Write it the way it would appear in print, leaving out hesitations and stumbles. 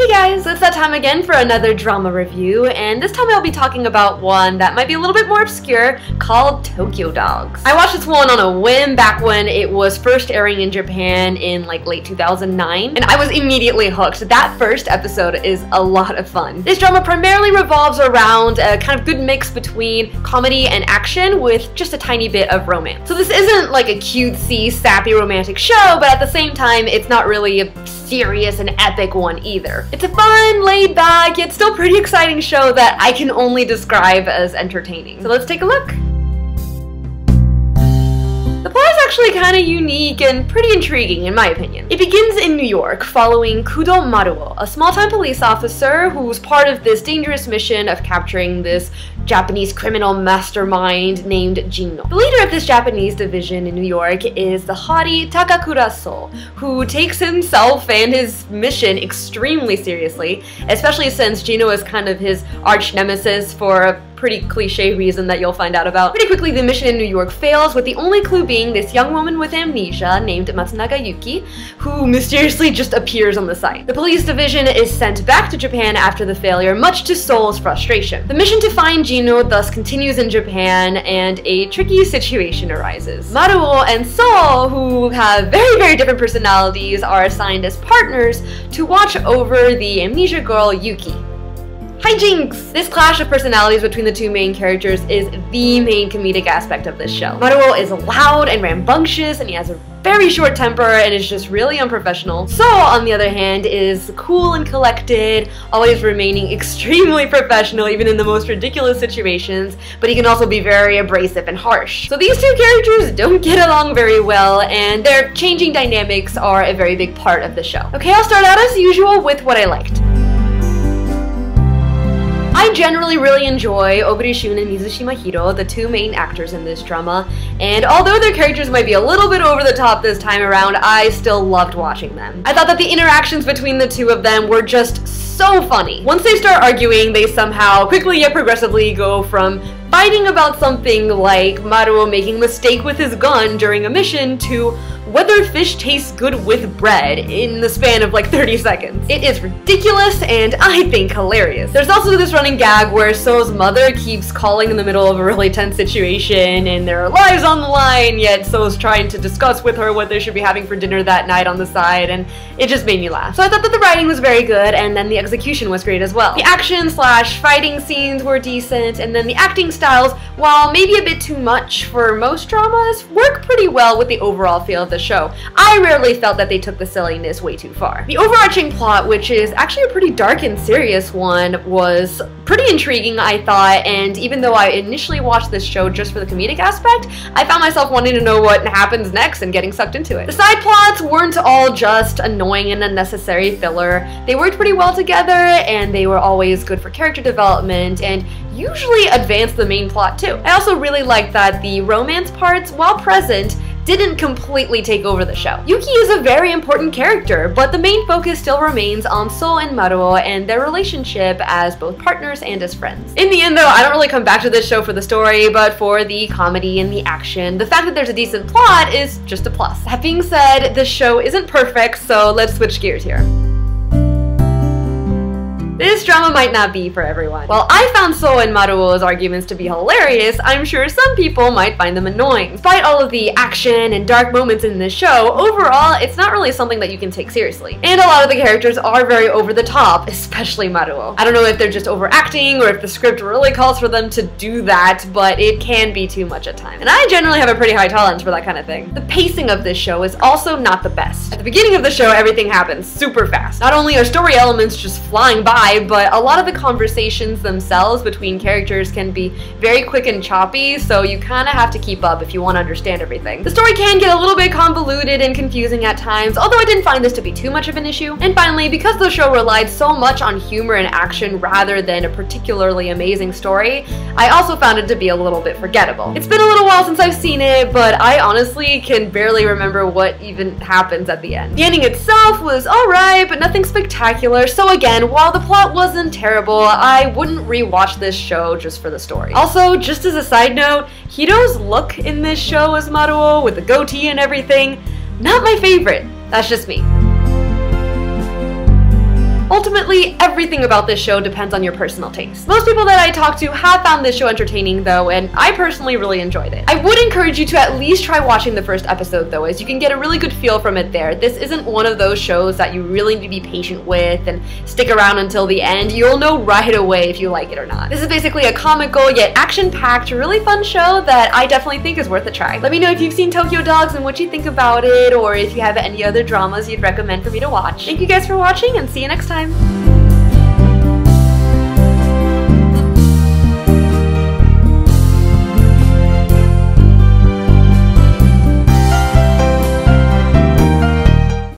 Hey guys, it's that time again for another drama review, and this time I'll be talking about one that might be a little bit more obscure called Tokyo Dogs. I watched this one on a whim back when it was first airing in Japan in like late 2009, and I was immediately hooked. That first episode is a lot of fun. This drama primarily revolves around a kind of good mix between comedy and action with just a tiny bit of romance. So this isn't like a cutesy, sappy romantic show, but at the same time, it's not really a serious and epic one either. It's a fun, laid back, yet still pretty exciting show that I can only describe as entertaining. So let's take a look. The plot is actually kind of unique and pretty intriguing in my opinion. It begins in New York, following Kudo Maruo, a small-time police officer who's part of this dangerous mission of capturing this Japanese criminal mastermind named Jino. The leader of this Japanese division in New York is the haughty Takakura So, who takes himself and his mission extremely seriously, especially since Jino is kind of his arch nemesis for a pretty cliche reason that you'll find out about. Pretty quickly, the mission in New York fails, with the only clue being this young woman with amnesia named Matsunaga Yuki, who mysteriously just appears on the site. The police division is sent back to Japan after the failure, much to Soul's frustration. The mission to find Jino thus continues in Japan, and a tricky situation arises. Maruo and Soul, who have very different personalities, are assigned as partners to watch over the amnesia girl Yuki. Hijinks! This clash of personalities between the two main characters is the main comedic aspect of this show. Maruo is loud and rambunctious, and he has a very short temper and is just really unprofessional. So, on the other hand, is cool and collected, always remaining extremely professional even in the most ridiculous situations, but he can also be very abrasive and harsh. So these two characters don't get along very well, and their changing dynamics are a very big part of the show. Okay, I'll start out as usual with what I liked. I generally really enjoy Obiri Shun and Mizushima Hiro, the two main actors in this drama, and although their characters might be a little bit over the top this time around, I still loved watching them. I thought that the interactions between the two of them were just so funny. Once they start arguing, they somehow quickly yet progressively go from fighting about something like Maruo making a mistake with his gun during a mission to whether fish tastes good with bread in the span of like 30 seconds. It is ridiculous and I think hilarious. There's also this running gag where So's mother keeps calling in the middle of a really tense situation and there are lives on the line, yet So's trying to discuss with her what they should be having for dinner that night on the side, and it just made me laugh. So I thought that the writing was very good, and then the execution was great as well. The action/fighting scenes were decent, and then the acting styles, while maybe a bit too much for most dramas, work pretty well with the overall feel of the show. I rarely felt that they took the silliness way too far. The overarching plot, which is actually a pretty dark and serious one, was pretty intriguing, I thought, and even though I initially watched this show just for the comedic aspect, I found myself wanting to know what happens next and getting sucked into it. The side plots weren't all just annoying and unnecessary filler. They worked pretty well together, and they were always good for character development, and usually advanced the main plot too. I also really liked that the romance parts, while present, didn't completely take over the show. Yuki is a very important character, but the main focus still remains on Soul and Maruo and their relationship as both partners and as friends. In the end though, I don't really come back to this show for the story, but for the comedy and the action. The fact that there's a decent plot is just a plus. That being said, this show isn't perfect, so let's switch gears here. This drama might not be for everyone. While I found So and Maruo's arguments to be hilarious, I'm sure some people might find them annoying. Despite all of the action and dark moments in this show, overall, it's not really something that you can take seriously. And a lot of the characters are very over the top, especially Maruo. I don't know if they're just overacting or if the script really calls for them to do that, but it can be too much at times. And I generally have a pretty high tolerance for that kind of thing. The pacing of this show is also not the best. At the beginning of the show, everything happens super fast. Not only are story elements just flying by, but a lot of the conversations themselves between characters can be very quick and choppy, so you kind of have to keep up if you want to understand everything. The story can get a little bit convoluted and confusing at times, although I didn't find this to be too much of an issue. And finally, because the show relied so much on humor and action rather than a particularly amazing story, I also found it to be a little bit forgettable. It's been a little while since I've seen it, but I honestly can barely remember what even happens at the end. The ending itself was alright, but nothing spectacular, so again, while the plot wasn't terrible, I wouldn't rewatch this show just for the story. Also, just as a side note, Hiro's look in this show as Maruo, with the goatee and everything, not my favorite. That's just me. Ultimately, everything about this show depends on your personal taste. Most people that I talk to have found this show entertaining though, and I personally really enjoyed it. I would encourage you to at least try watching the first episode though, as you can get a really good feel from it there. This isn't one of those shows that you really need to be patient with and stick around until the end. You'll know right away if you like it or not. This is basically a comical yet action-packed, really fun show that I definitely think is worth a try. Let me know if you've seen Tokyo Dogs and what you think about it, or if you have any other dramas you'd recommend for me to watch. Thank you guys for watching, and see you next time.